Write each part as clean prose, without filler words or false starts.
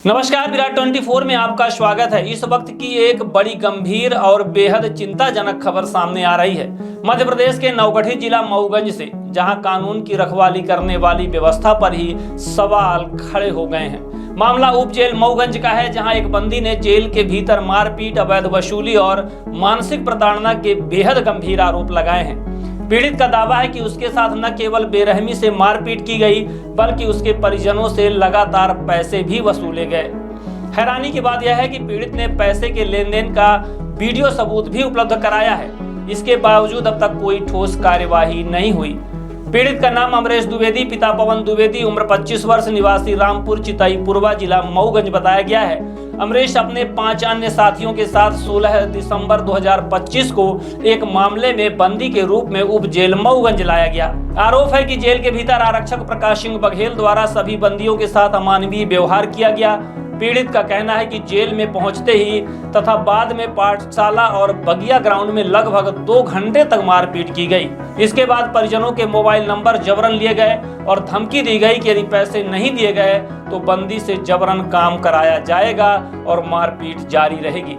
नमस्कार, विराट 24 में आपका स्वागत है। इस वक्त की एक बड़ी गंभीर और बेहद चिंताजनक खबर सामने आ रही है मध्य प्रदेश के नवगठित जिला मऊगंज से, जहां कानून की रखवाली करने वाली व्यवस्था पर ही सवाल खड़े हो गए हैं। मामला उप जेल मऊगंज का है, जहां एक बंदी ने जेल के भीतर मारपीट, अवैध वसूली और मानसिक प्रताड़ना के बेहद गंभीर आरोप लगाए हैं। पीड़ित का दावा है कि उसके साथ न केवल बेरहमी से मारपीट की गई, बल्कि उसके परिजनों से लगातार पैसे भी वसूले गए। हैरानी की बात यह है कि पीड़ित ने पैसे के लेन देन का वीडियो सबूत भी उपलब्ध कराया है। इसके बावजूद अब तक कोई ठोस कार्यवाही नहीं हुई। पीड़ित का नाम अमरेश द्विवेदी, पिता पवन द्विवेदी, उम्र 25 वर्ष, निवासी रामपुर चितईपुरवा, जिला मऊगंज बताया गया है। अमरेश अपने 5 अन्य साथियों के साथ 16 दिसंबर 2025 को एक मामले में बंदी के रूप में उप जेल मऊगंज लाया गया। आरोप है कि जेल के भीतर आरक्षक प्रकाश सिंह बघेल द्वारा सभी बंदियों के साथ अमानवीय व्यवहार किया गया। पीड़ित का कहना है कि जेल में पहुंचते ही तथा बाद में पाठशाला और बगिया ग्राउंड में लगभग 2 घंटे तक मारपीट की गई। इसके बाद परिजनों के मोबाइल नंबर जबरन लिए गए और धमकी दी गई कि यदि पैसे नहीं दिए गए तो बंदी से जबरन काम कराया जाएगा और मारपीट जारी रहेगी।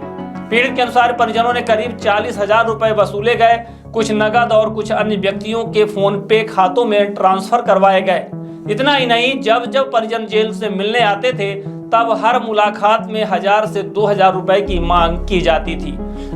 पीड़ित के अनुसार परिजनों ने करीब 40,000 रुपए वसूले गए। कुछ नकद और कुछ अन्य व्यक्तियों के फोन पे खातों में ट्रांसफर करवाए गए। इतना ही नहीं, जब परिजन जेल से मिलने आते थे तब हर मुलाकात में 1000 से 2000 रुपए की मांग की जाती थी।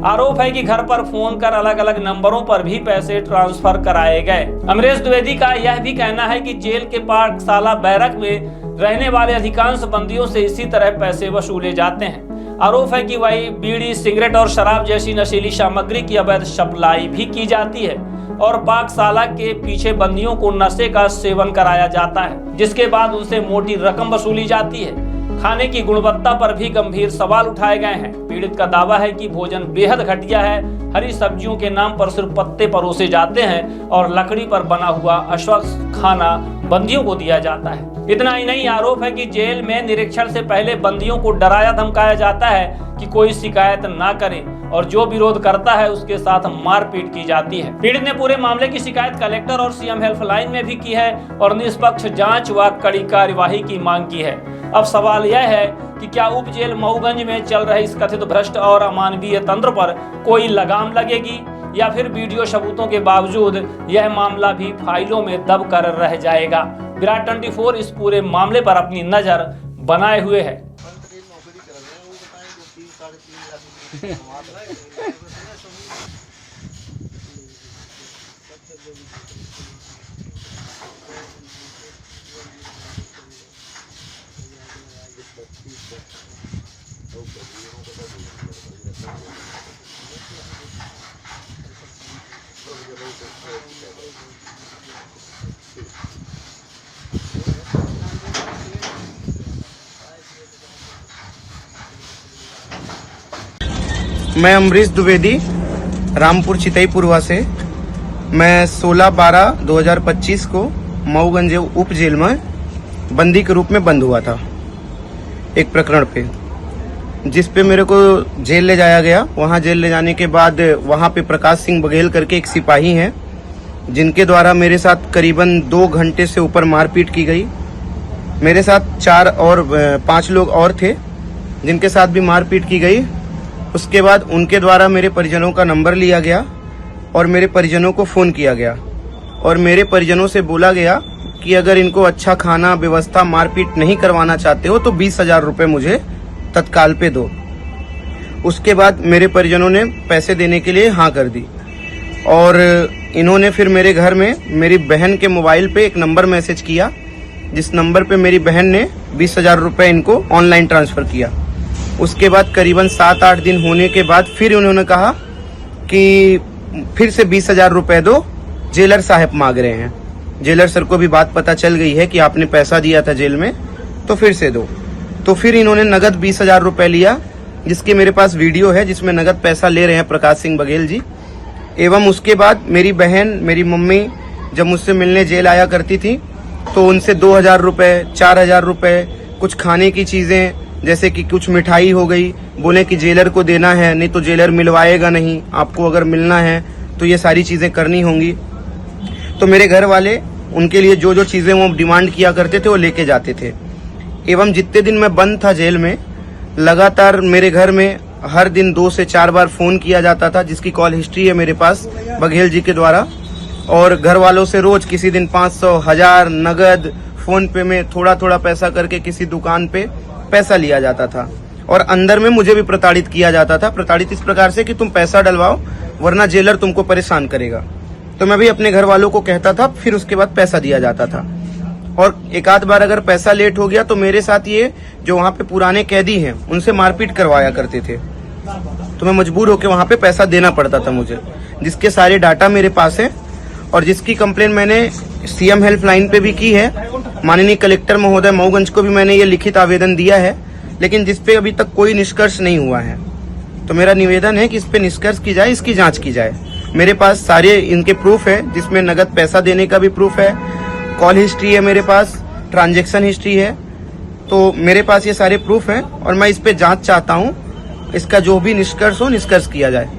आरोप है कि घर पर फोन कर अलग अलग नंबरों पर भी पैसे ट्रांसफर कराए गए। अमरेश द्विवेदी का यह भी कहना है कि जेल के पाठशाला बैरक में रहने वाले अधिकांश बंदियों से इसी तरह पैसे वसूले जाते हैं। आरोप है कि वही बीड़ी, सिगरेट और शराब जैसी नशीली सामग्री की अवैध सप्लाई भी की जाती है और पाठशाला के पीछे बंदियों को नशे का सेवन कराया जाता है, जिसके बाद उनसे मोटी रकम वसूली जाती है। खाने की गुणवत्ता पर भी गंभीर सवाल उठाए गए हैं। पीड़ित का दावा है कि भोजन बेहद घटिया है। हरी सब्जियों के नाम पर सिर्फ पत्ते परोसे जाते हैं और लकड़ी पर बना हुआ अस्वस्थ खाना बंदियों को दिया जाता है। इतना ही नहीं, आरोप है कि जेल में निरीक्षण से पहले बंदियों को डराया धमकाया जाता है कि कोई शिकायत ना करे और जो विरोध करता है उसके साथ मारपीट की जाती है। पीड़ित ने पूरे मामले की शिकायत कलेक्टर और सीएम हेल्पलाइन में भी की है और निष्पक्ष जांच व कड़ी कार्यवाही की मांग की है। अब सवाल यह है कि क्या उप जेल मऊगंज में चल रहे इस कथित भ्रष्ट और अमानवीय तंत्र पर कोई लगाम लगेगी या फिर वीडियो सबूतों के बावजूद यह मामला भी फाइलों में दब कर रह जाएगा। विराट 24 इस पूरे मामले पर अपनी नजर बनाए हुए है। मैं अमरीश द्विवेदी, रामपुर चितईपुरवा से। मैं 16/12/2025 को मऊगंज उप जेल में बंदी के रूप में बंद हुआ था एक प्रकरण पे, जिस पे मेरे को जेल ले जाया गया। वहाँ जेल ले जाने के बाद वहाँ पे प्रकाश सिंह बघेल करके एक सिपाही हैं, जिनके द्वारा मेरे साथ करीबन 2 घंटे से ऊपर मारपीट की गई। मेरे साथ 5 लोग और थे जिनके साथ भी मारपीट की गई। उसके बाद उनके द्वारा मेरे परिजनों का नंबर लिया गया और मेरे परिजनों को फ़ोन किया गया और मेरे परिजनों से बोला गया कि अगर इनको अच्छा खाना, व्यवस्था, मारपीट नहीं करवाना चाहते हो तो 20,000 रुपये मुझे तत्काल पे दो। उसके बाद मेरे परिजनों ने पैसे देने के लिए हाँ कर दी और इन्होंने फिर मेरे घर में मेरी बहन के मोबाइल पे एक नंबर मैसेज किया, जिस नंबर पे मेरी बहन ने 20,000 रुपये इनको ऑनलाइन ट्रांसफ़र किया। उसके बाद करीबन 7-8 दिन होने के बाद फिर उन्होंने कहा कि फिर से 20,000 रुपये दो, जेलर साहब मांग रहे हैं। जेलर सर को भी बात पता चल गई है कि आपने पैसा दिया था जेल में, तो फिर से दो। तो फिर इन्होंने नगद 20,000 रुपये लिया, जिसके मेरे पास वीडियो है, जिसमें नगद पैसा ले रहे हैं प्रकाश सिंह बघेल जी। एवं उसके बाद मेरी बहन, मेरी मम्मी जब मुझसे मिलने जेल आया करती थी तो उनसे 2,000 रुपये, 4,000 रुपये, कुछ खाने की चीज़ें जैसे कि कुछ मिठाई हो गई, बोले कि जेलर को देना है, नहीं तो जेलर मिलवाएगा नहीं, आपको अगर मिलना है तो ये सारी चीज़ें करनी होंगी। तो मेरे घर वाले उनके लिए जो जो चीज़ें वो डिमांड किया करते थे वो लेके जाते थे। एवं जितने दिन मैं बंद था जेल में, लगातार मेरे घर में हर दिन 2 से 4 बार फोन किया जाता था, जिसकी कॉल हिस्ट्री है मेरे पास बघेल जी के द्वारा। और घर वालों से रोज किसी दिन 500, 1000 नगद फोन पे में थोड़ा थोड़ा पैसा करके किसी दुकान पे पैसा लिया जाता था। और अंदर में मुझे भी प्रताड़ित किया जाता था। प्रताड़ित इस प्रकार से कि तुम पैसा डलवाओ वरना जेलर तुमको परेशान करेगा। तो मैं भी अपने घर वालों को कहता था, फिर उसके बाद पैसा दिया जाता था। और एक आध बार अगर पैसा लेट हो गया तो मेरे साथ ये जो वहाँ पे पुराने कैदी हैं उनसे मारपीट करवाया करते थे। तो मैं मजबूर होकर वहाँ पे पैसा देना पड़ता था मुझे, जिसके सारे डाटा मेरे पास है और जिसकी कंप्लेन मैंने सीएम हेल्पलाइन पे भी की है। माननीय कलेक्टर महोदय मऊगंज को भी मैंने ये लिखित आवेदन दिया है, लेकिन जिसपे अभी तक कोई निष्कर्ष नहीं हुआ है। तो मेरा निवेदन है कि इस पे निष्कर्ष की जाए, इसकी जांच की जाए। मेरे पास सारे इनके प्रूफ है, जिसमें नगद पैसा देने का भी प्रूफ है, कॉल हिस्ट्री है मेरे पास, ट्रांजैक्शन हिस्ट्री है। तो मेरे पास ये सारे प्रूफ हैं और मैं इस पे जांच चाहता हूँ। इसका जो भी निष्कर्ष हो, निष्कर्ष किया जाए।